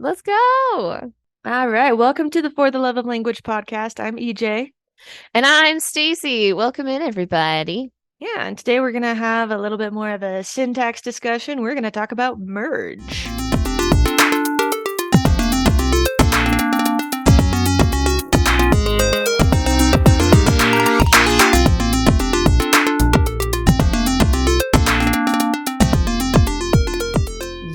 Let's go. All right, welcome to the For the Love of Language podcast. I'm EJ. And I'm Stacie. Welcome in, everybody. Yeah, and today we're going to have a little bit more of a syntax discussion. We're going to talk about merge.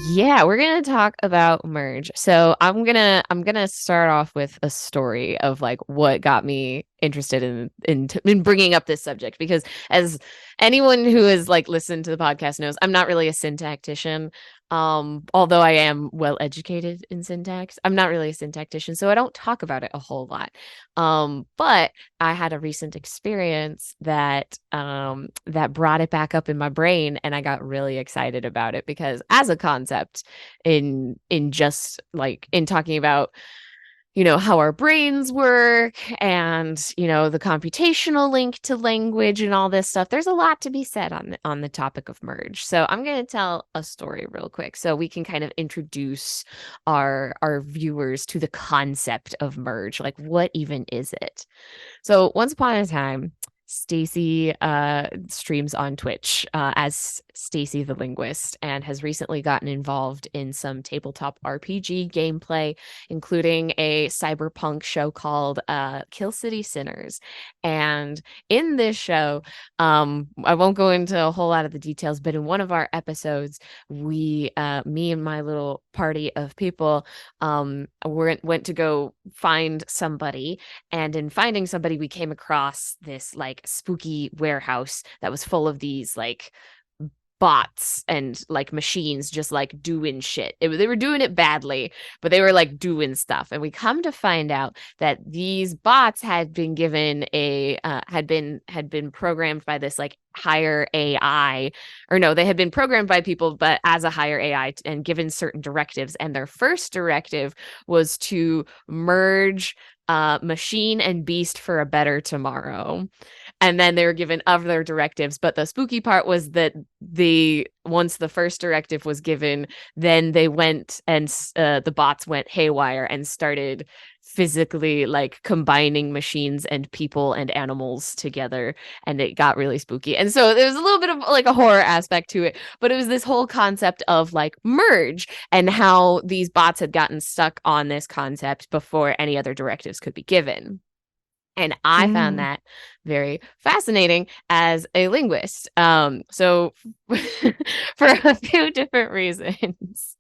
Yeah, we're gonna talk about merge. So I'm gonna start off with a story of like what got me interested in bringing up this subject because as anyone who has like listened to the podcast knows, I'm not really a syntactician. Although I am well educated in syntax, I'm not really a syntactician, so I don't talk about it a whole lot. But I had a recent experience that brought it back up in my brain, and I got really excited about it because as a concept in just like in talking about how our brains work and the computational link to language and all this stuff, there's a lot to be said on the topic of merge. So I'm going to tell a story real quick so we can kind of introduce our viewers to the concept of merge. Like, what even is it? So once upon a time, Stacie streams on Twitch as Stacie the Linguist and has recently gotten involved in some tabletop RPG gameplay, including a cyberpunk show called Kill City Sinners. And in this show, I won't go into a whole lot of the details, but in one of our episodes, me and my little party of people, went to go find somebody, and in finding somebody, we came across this like spooky warehouse that was full of these like bots and like machines just like doing shit. They were doing it badly, but they were like doing stuff. And we come to find out that these bots had been given a had been programmed by this like higher AI, or no, they had been programmed by people, but as a higher AI and given certain directives. And their first directive was to merge machine and beast for a better tomorrow. And then they were given other directives, but the spooky part was that once the first directive was given, then they went and the bots went haywire and started physically like combining machines and people and animals together, and it got really spooky. And so there was a little bit of like a horror aspect to it, but it was this whole concept of like merge and how these bots had gotten stuck on this concept before any other directives could be given. And I found Mm. that very fascinating as a linguist. So for a few different reasons.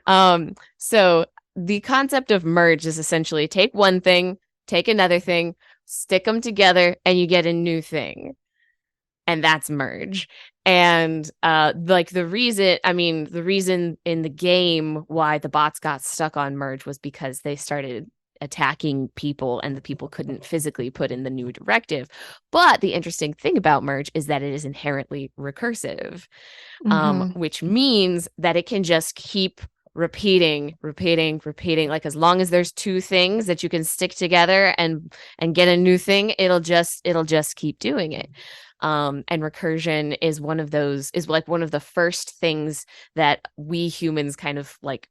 So the concept of merge is essentially take one thing, take another thing, stick them together, and you get a new thing. And that's merge. And like the reason in the game why the bots got stuck on merge was because they started attacking people and the people couldn't physically put in the new directive. But the interesting thing about merge is that it is inherently recursive, Mm-hmm. which means that it can just keep repeating. Like as long as there's two things that you can stick together and get a new thing, it'll just keep doing it. And recursion is like one of the first things that we humans kind of like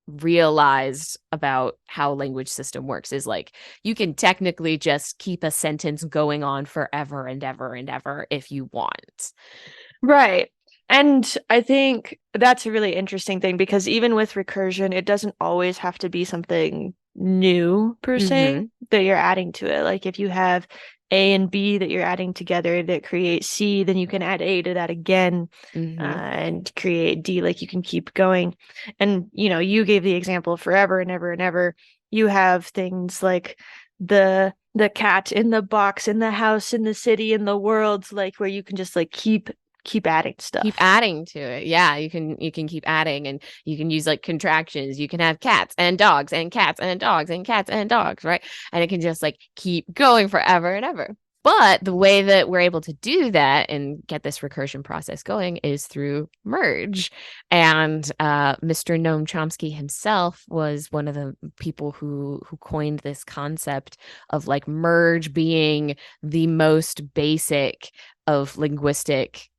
realized about how language system works is like you can technically just keep a sentence going on forever and ever and ever if you want. Right. And I think that's a really interesting thing because even with recursion, it doesn't always have to be something new per se Mm-hmm. that you're adding to it. Like if you have A and B that you're adding together that create C, then you can add A to that again Mm-hmm. and create D. Like you can keep going. And you gave the example of forever and ever and ever. You have things like the cat in the box in the house in the city in the world, like where you can just like keep adding Keep stuff. adding to it. Yeah, you can keep adding, and you can use like contractions. You can have cats and dogs and cats and dogs and cats and dogs, right? And it can just like keep going forever and ever. But the way that we're able to do that and get this recursion process going is through merge. And Mr. Noam Chomsky himself was one of the people who coined this concept of like merge being the most basic of linguistic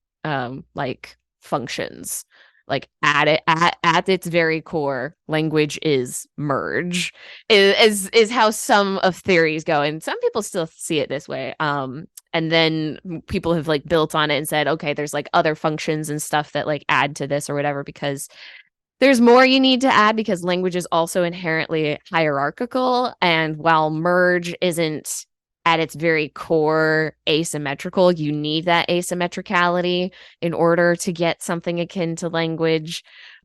like functions. like at its very core, language is merge, is how some of theories go, and some people still see it this way. And then people have like built on it and said, okay, there's like other functions and stuff that like add to this or whatever, because there's more you need to add, because language is also inherently hierarchical. And while merge isn't at its very core asymmetrical, you need that asymmetricality in order to get something akin to language.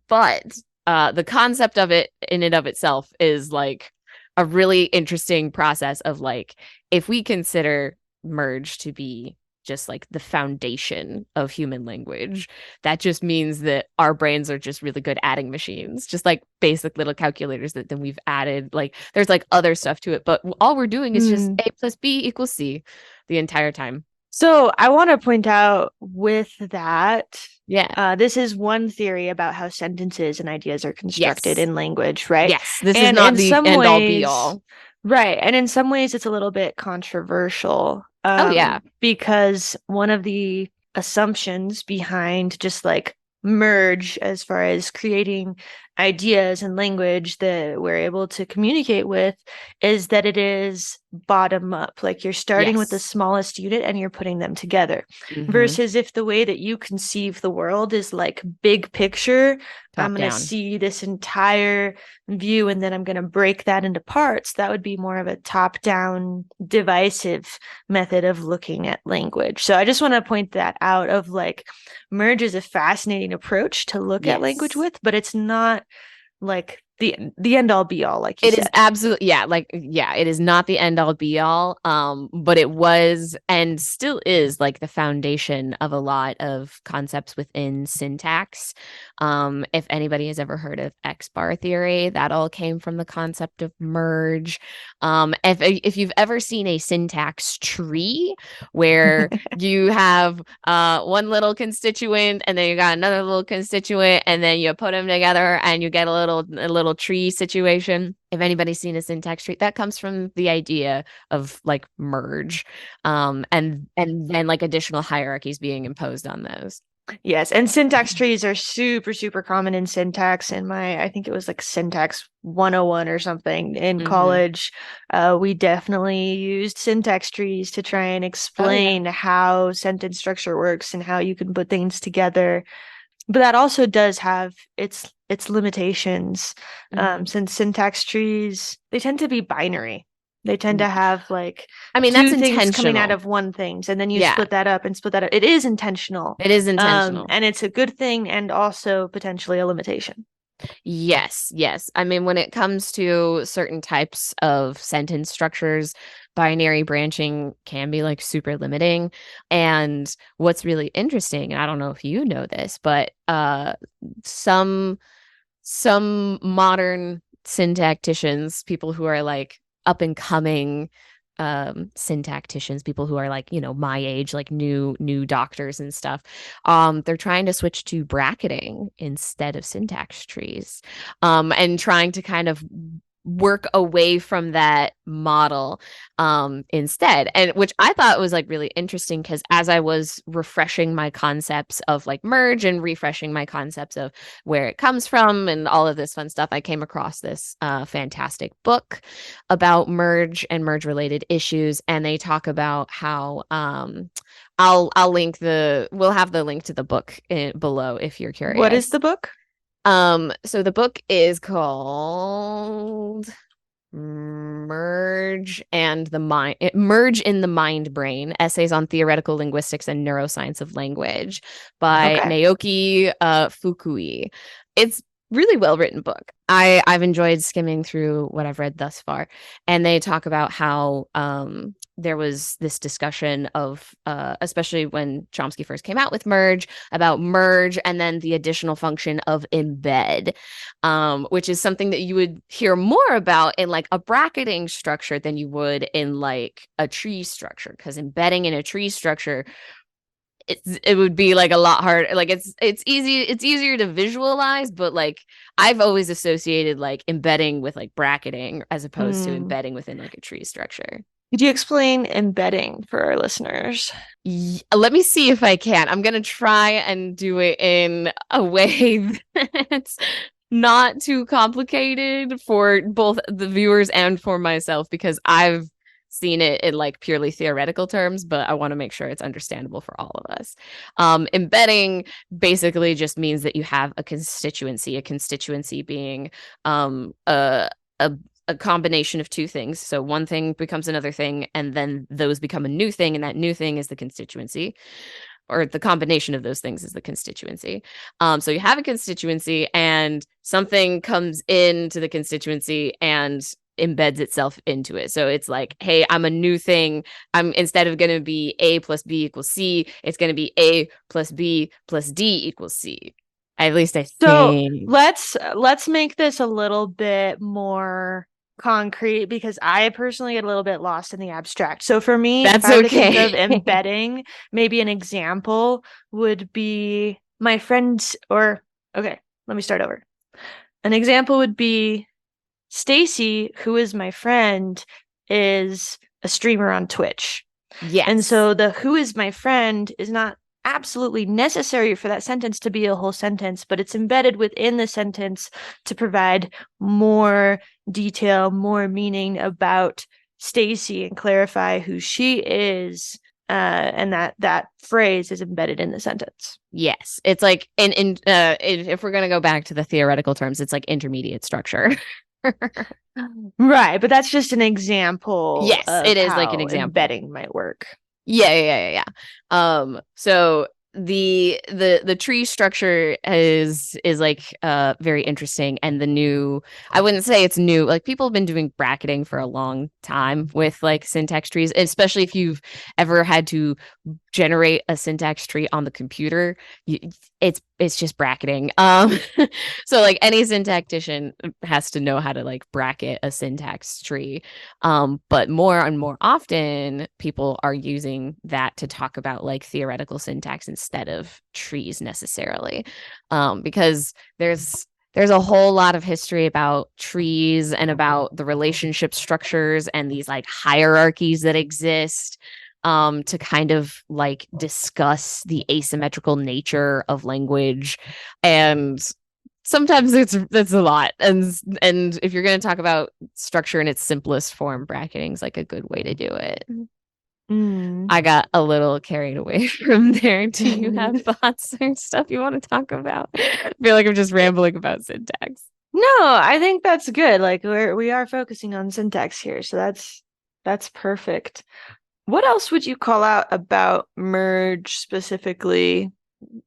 But the concept of it in and of itself is like a really interesting process of like, if we consider merge to be just like the foundation of human language, that just means that our brains are just really good adding machines, just like basic little calculators that then we've added. Like there's like other stuff to it, but all we're doing is just A plus B equals C the entire time. So I want to point out with that, Yeah. this is one theory about how sentences and ideas are constructed Yes. in language, right? Yes. This is And not in the some end all be ways, all. right. And in some ways, it's a little bit controversial, Oh, yeah. because one of the assumptions behind just like merge, as far as creating ideas and language that we're able to communicate with, is that it is bottom up. Like you're starting with the Yes. smallest unit and you're putting them together. Mm-hmm. Versus if the way that you conceive the world is like big picture, I'm Top going to down. see this entire view and then I'm going to break that into parts. That would be more of a top down divisive method of looking at language. So I just want to point that out of like merge is a fascinating approach to look at language Yes. with, but it's not like the end all be all, like you It is said. absolutely, yeah, like yeah, it is not the end all be all. But it was and still is like the foundation of a lot of concepts within syntax. If anybody has ever heard of X bar theory, that all came from the concept of merge. If you've ever seen a syntax tree where you have one little constituent and then you got another little constituent and then you put them together and you get a little tree situation. If anybody's seen a syntax tree, that comes from the idea of like merge, and then like additional hierarchies being imposed on those. Yes, and syntax trees are super, super common in syntax. In I think it was like syntax 101 or something in Mm-hmm. college. We definitely used syntax trees to try and Oh yeah. explain how sentence structure works and how you can put things together. But that also does have its limitations, Mm-hmm. since syntax trees, they tend to be binary. They tend to have like I mean, that's two things coming out intentional. of one thing, and then you Yeah, split that up and split that up. It is intentional, it is intentional. and it's a good thing and also potentially a limitation. Yes, yes. I mean, when it comes to certain types of sentence structures, binary branching can be like super limiting. And what's really interesting, and I don't know if you know this, but some modern syntacticians, people who are like up and coming syntacticians, people who are like, my age, like new doctors and stuff, they're trying to switch to bracketing instead of syntax trees, and trying to kind of work away from that model instead, and which I thought was like really interesting, because as I was refreshing my concepts of like merge and refreshing my concepts of where it comes from and all of this fun stuff, I came across this fantastic book about merge and merge related issues, and they talk about how I'll link we'll have the link to the book below if you're What is curious. the book? So the book is called Merge in the Mind Brain: Essays on Theoretical Linguistics and Neuroscience of Language by Okay. Naoki Fukui. It's really well written book. I've enjoyed skimming through what I've read thus far, and they talk about how there was this discussion of especially when Chomsky first came out with merge, about merge and then the additional function of embed, which is something that you would hear more about in like a bracketing structure than you would in like a tree structure, because embedding in a tree structure, it would be like a lot harder. Like it's easier to visualize, but like I've always associated like embedding with like bracketing as opposed to Hmm. embedding within like a tree structure. Could you explain embedding for our listeners? Let me see if I can. I'm going to try and do it in a way that's not too complicated for both the viewers and for myself, because I've seen it in like purely theoretical terms, but I want to make sure it's understandable for all of us. Embedding basically just means that you have a constituency being a a combination of two things. So one thing becomes another thing, and then those become a new thing, and that new thing is the constituency, or the combination of those things is the constituency. So you have a constituency, and something comes into the constituency and embeds itself into it. So it's like, hey, I'm a new thing. I'm instead of going to be A plus B equals C, it's going to be A plus B plus D equals C. At least I So think. let's make this a little bit more concrete because I personally get a little bit lost in the abstract. So for me, if That's I were to think of okay. embedding, maybe an example would be my friends or okay, let me start over. An example would be Stacie, who is my friend, is a streamer on Twitch. And Yes. so the who is my friend is not absolutely necessary for that sentence to be a whole sentence, but it's embedded within the sentence to provide more detail, more meaning about Stacie and clarify who she is. And that phrase is embedded in the sentence. Yes. It's like if we're gonna go back to the theoretical terms, it's like intermediate structure. Right, but that's just an example Yes, of it is like an how example. embedding might work. Yeah. So the tree structure is like very interesting, and the new, I wouldn't say it's new. Like people have been doing bracketing for a long time with like syntax trees, especially if you've ever had to generate a syntax tree on the computer. You, it's just bracketing. So like any syntactician has to know how to like bracket a syntax tree. But more and more often, people are using that to talk about like theoretical syntax instead of trees necessarily, because there's a whole lot of history about trees and about the relationship structures and these like hierarchies that exist, to kind of like discuss the asymmetrical nature of language. And sometimes it's a lot. And if you're going to talk about structure in its simplest form, bracketing is like a good way to do it. Mm. I got a little carried away from there. Do you have thoughts or stuff you want to talk about? I feel like I'm just rambling about syntax. No, I think that's good. Like we are focusing on syntax here, so that's perfect. What else would you call out about merge specifically?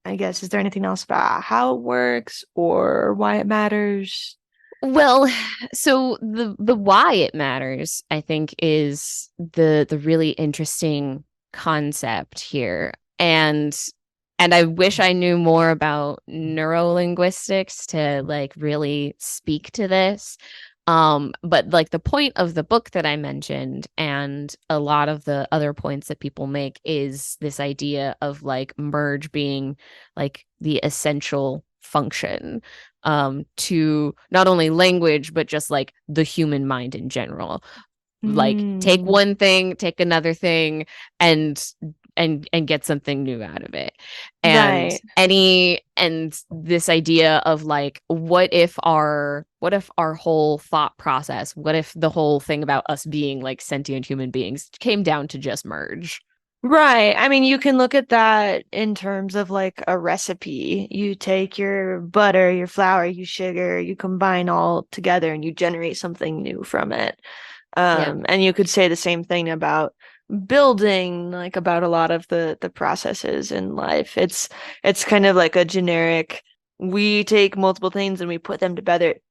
I guess is there anything else about how it works or why it matters? Well, so the why it matters, I think, is the really interesting concept here. And I wish I knew more about neurolinguistics to like really speak to this. But like the point of the book that I mentioned and a lot of the other points that people make is this idea of like merge being like the essential function, to not only language but just like the human mind in general. Like take Mm, one thing, take another thing, and and get something new out of it. And right. this idea of like, what if our whole thought process, what if the whole thing about us being like sentient human beings came down to just merge? Right. I mean, you can look at that in terms of like a recipe. You take your butter, your flour, your sugar, you combine all together and you generate something new from it. Yeah. And you could say the same thing about building, like about a lot of the processes in life. It's kind of like a generic, we take multiple things and we put them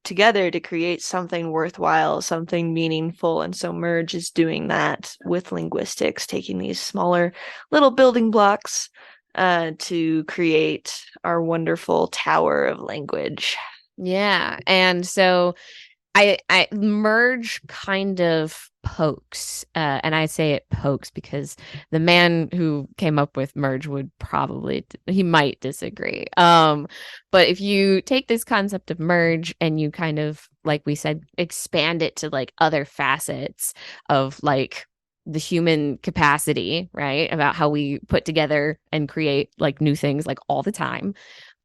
together to create something worthwhile, something meaningful. And so merge is doing that with linguistics, taking these smaller little building blocks to create our wonderful tower of language. Yeah. And so I merge kind of pokes, and I say it pokes because the man who came up with merge would probably he might disagree. But if you take this concept of merge and you kind of, like we said, expand it to like other facets of like the human capacity, right? About how we put together and create like new things like all the time,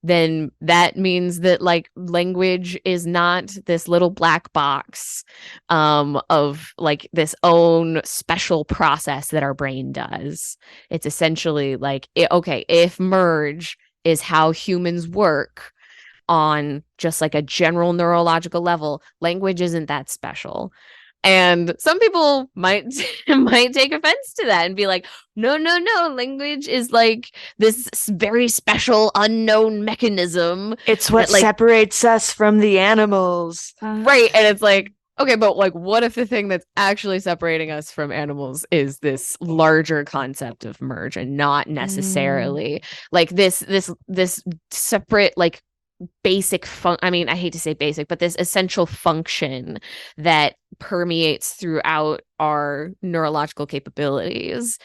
then that means that like language is not this little black box of like this own special process that our brain does. It's essentially like, okay, if merge is how humans work on just like a general neurological level, language isn't that special. And some people might might take offense to that and be like, no, no, no, language is like this very special unknown mechanism It's what that like separates us from the animals. right. And it's like, okay, but like what if the thing that's actually separating us from animals is this larger concept of merge and not Mm, necessarily like this separate like basic I mean, I hate to say basic, but this essential function that permeates throughout our neurological capabilities.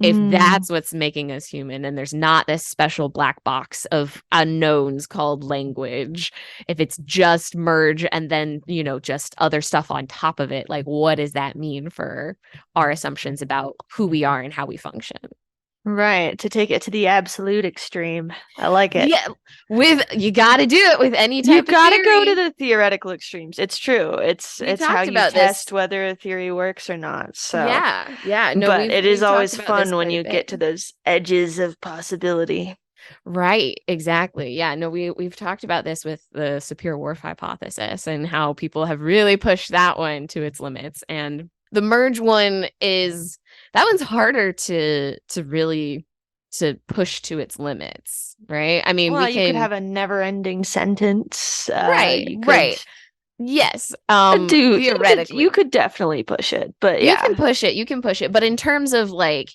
If mm. that's what's making us human and there's not this special black box of unknowns called language, if it's just merge and then, just other stuff on top of it, like what does that mean for our assumptions about who we are and how we function? Right, to take it to the absolute extreme. I like it. Yeah, you got to do it with any You type of gotta go to theory. the theoretical extremes. It's true. It's We it's how talked you about this. test whether a theory works or not. So, Yeah, yeah. No, but we've it is we've talked always about this fun when quite a you bit. get to those edges of possibility. Right, exactly. Yeah, no, we've talked about this with the superior whorf hypothesis and how people have really pushed that one to its limits. And the merge one is that one's harder to really to push to its limits, right? I mean, we Well, you could can have a never-ending sentence. right, You could right. Yes. do you Theoretically. could definitely push it, but You yeah. can push it, you can push it, but in terms of like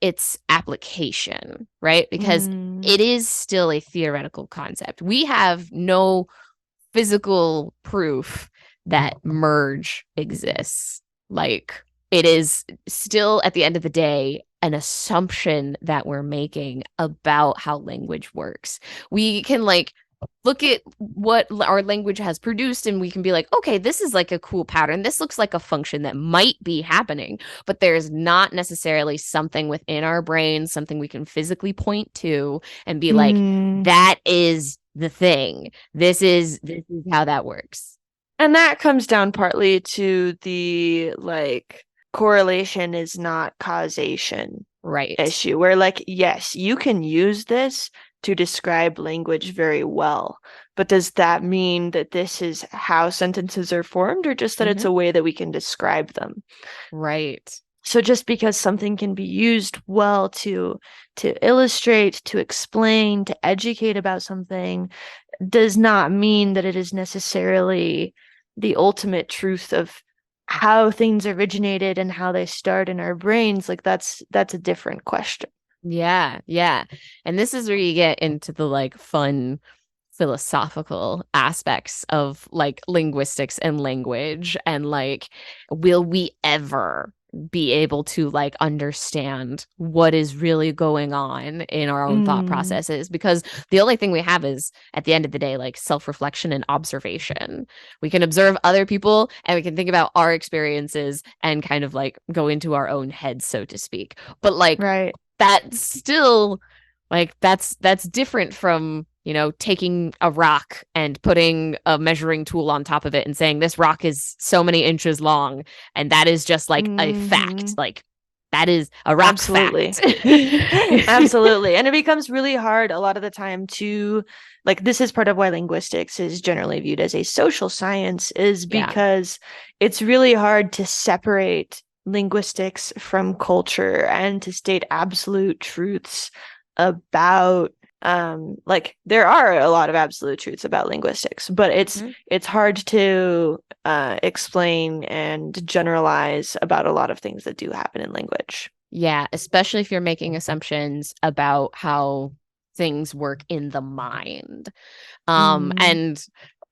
its application, right? Because Mm, it is still a theoretical concept. We have no physical proof that merge exists. Like it is still at the end of the day an assumption that we're making about how language works. We can like look at what our language has produced and we can be like, okay, this is like a cool pattern. This looks like a function that might be happening, but there's not necessarily something within our brains, something we can physically point to and be like, mm. that is the thing. This is how that works. And that comes down partly to the like correlation is not causation Right. issue, where like, yes, you can use this to describe language very well, but does that mean that this is how sentences are formed, or just that it's Mm-hmm. a way that we can describe them? Right. So just because something can be used well to illustrate, to explain, to educate about something does not mean that it is necessarily the ultimate truth of how things originated and how they start in our brains. Like that's a different question. Yeah, yeah. And this is where you get into the like fun philosophical aspects of like linguistics and language and like will we ever be able to like understand what is really going on in our own thought Mm, processes because the only thing we have is at the end of the day like self-reflection and observation. We can observe other people and we can think about our experiences and kind of like go into our own heads so to speak, but like right. that's still like that's different from taking a rock and putting a measuring tool on top of it and saying this rock is so many inches long and that is just like a fact, Hmm. like that is a rock Absolutely. fact. Absolutely. And it becomes really hard a lot of the time to like this is part of why linguistics is generally viewed as a social science is Yeah. because it's really hard to separate linguistics from culture and to state absolute truths about like there are a lot of absolute truths about linguistics, but Mhm. it's hard to explain and generalize about a lot of things that do happen in language. Yeah, especially if you're making assumptions about how things work in the mind. Mm, And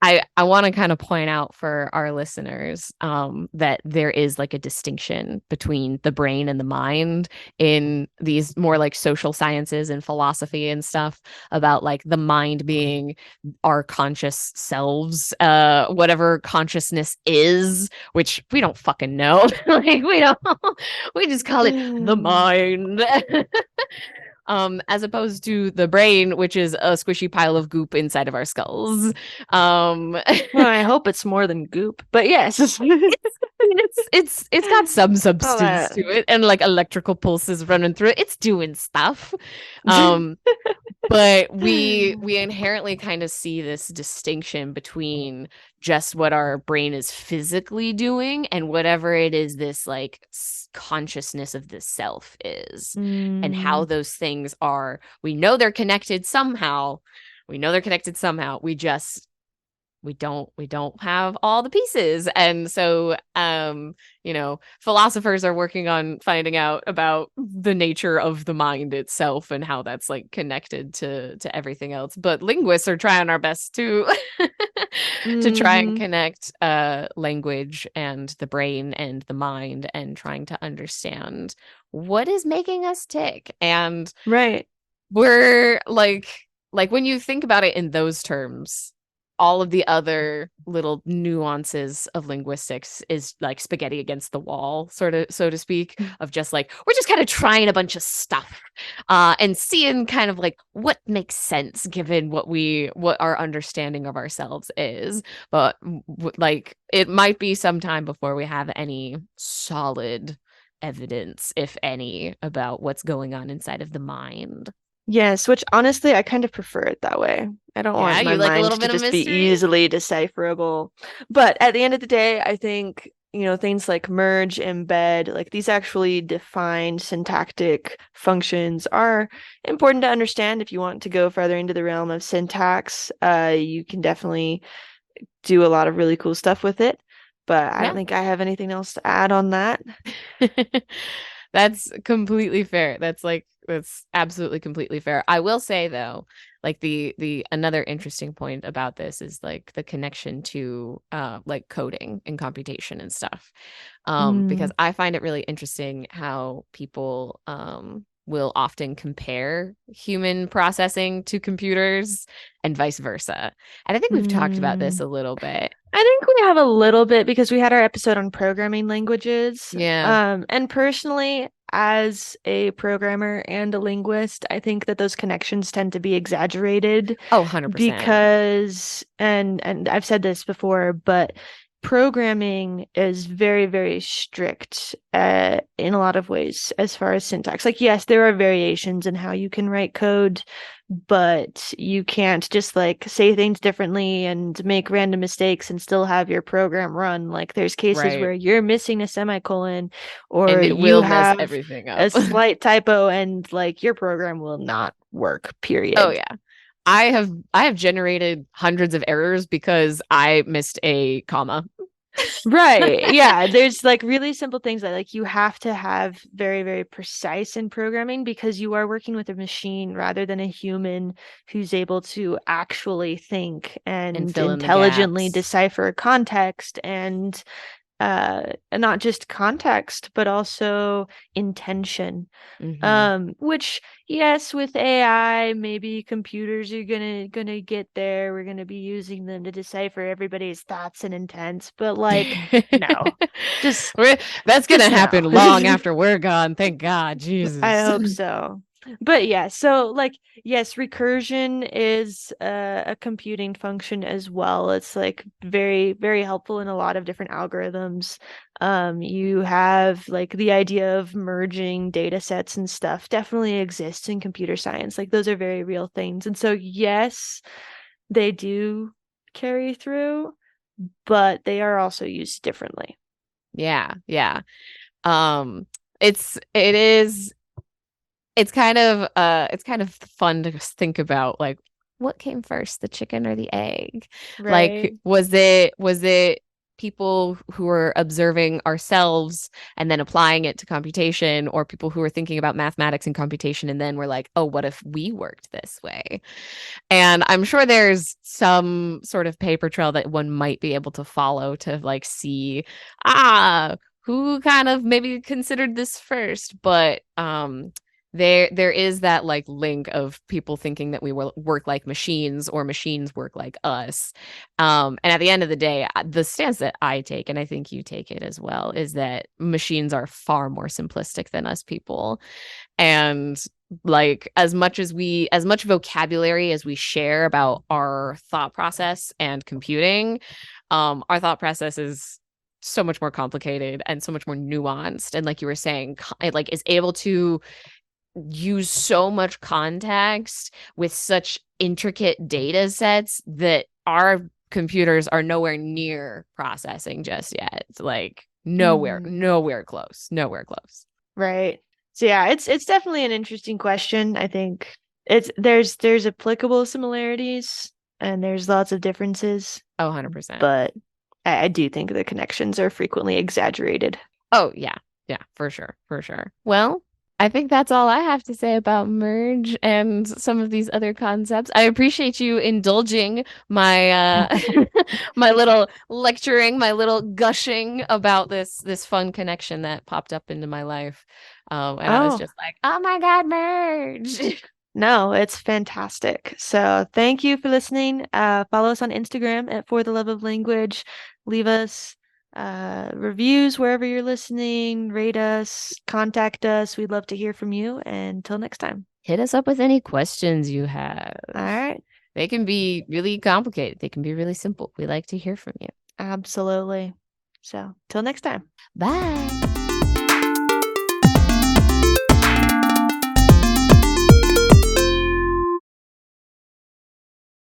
I want to kind of point out for our listeners that there is like a distinction between the brain and the mind in these more like social sciences and philosophy and stuff about like the mind being our conscious selves, whatever consciousness is, which we don't fucking know. Like we don't, we just call it the mind. As opposed to the brain, which is a squishy pile of goop inside of our skulls. Um, Well, I hope it's more than goop, but yes. it's got some All substance that. to it and like electrical pulses running through it. It's doing stuff. Um, but we inherently kind of see this distinction between just what our brain is physically doing and whatever it is this like consciousness of the self is, and how Mm, those things are, we know they're connected somehow, we just we don't have all the pieces. And so philosophers are working on finding out about the nature of the mind itself and how that's like connected to everything else, but linguists are trying our best to to try and hmm. connect language and the brain and the mind and trying to understand what is making us tick. And Right. we're like when you think about it in those terms, all of the other little nuances of linguistics is like spaghetti against the wall, sort of, so to speak, of just like we're just kind of trying a bunch of stuff and seeing kind of like what makes sense given what our understanding of ourselves is. But like it might be some time before we have any solid evidence, if any, about what's going on inside of the mind. Yes, which honestly, I kind of prefer it that way. I don't Yeah, want my you like a mind little to bit of just be mystery? easily decipherable. But at the end of the day, I think, things like merge, embed, like these actually defined syntactic functions are important to understand if you want to go further into the realm of syntax. You can definitely do a lot of really cool stuff with it. But I don't Yeah. think I have anything else to add on that. That's completely fair. That's absolutely completely fair. I will say though, like the another interesting point about this is like the connection to like coding and computation and stuff. Because Mm, I find it really interesting how people will often compare human processing to computers and vice versa. And I think we've talked about this mm. a little bit. I think we have a little bit because we had our episode on programming languages. Yeah. And personally, as a programmer and a linguist, I think that those connections tend to be exaggerated Oh, 100%. because, and I've said this before, but programming is very, very strict in a lot of ways as far as syntax. Like, yes, there are variations in how you can write code, but you can't just like say things differently and make random mistakes and still have your program run. Like there's cases Right. where you're missing a semicolon or And it you will mess have everything a up. slight typo and like your program will not work, Oh period. yeah. I have generated hundreds of errors because I missed a comma. Right. Yeah. There's like really simple things that like you have to have very, very precise in programming because you are working with a machine rather than a human who's able to actually think And and fill in the intelligently gaps. decipher context and not just context, but also intention. Hmm. Which yes, with AI, maybe computers are gonna get there. We're gonna be using them to decipher everybody's thoughts and intents, but like, no, just That's gonna just happen no. long after we're gone. Thank God, I Jesus. hope so. But yeah, so like, yes, recursion is a computing function as well. It's like very, very helpful in a lot of different algorithms. You have like the idea of merging data sets and stuff definitely exists in computer science. Like those are very real things. And so, yes, they do carry through, but they are also used differently. Yeah, yeah. Um, it is it's kind of fun to just think about like what came first, the chicken or the egg? Like Right. was it people who are observing ourselves and then applying it to computation, or people who are thinking about mathematics and computation and then we're like, oh, what if we worked this way? And I'm sure there's some sort of paper trail that one might be able to follow to like see, who kind of maybe considered this first. But there is that like link of people thinking that we will work like machines or machines work like us. And at the end of the day, the stance that I take, and I think you take it as well, is that machines are far more simplistic than us people. And like as much vocabulary as we share about our thought process and computing, our thought process is so much more complicated and so much more nuanced, and like you were saying, it like is able to use so much context with such intricate data sets that our computers are nowhere near processing just yet. Like Mhm. nowhere close, nowhere close. Right. So yeah, it's definitely an interesting question. I think there's applicable similarities and there's lots of differences, Oh, 100%. but I do think the connections are frequently exaggerated. Oh, yeah. Yeah, for sure. For sure. Well, I think that's all I have to say about merge and some of these other concepts. I appreciate you indulging my my little lecturing, my little gushing about this fun connection that popped up into my life. And I was Oh, just like, "Oh my God, merge." no, it's fantastic. So thank you for listening. Follow us on Instagram at For the Love of Language. Leave us reviews wherever you're listening. Rate us, contact us. We'd love to hear from you. And until next time. Hit us up with any questions you have. All right. They can be really complicated. They can be really simple. We like to hear from you. Absolutely. So till next time. Bye.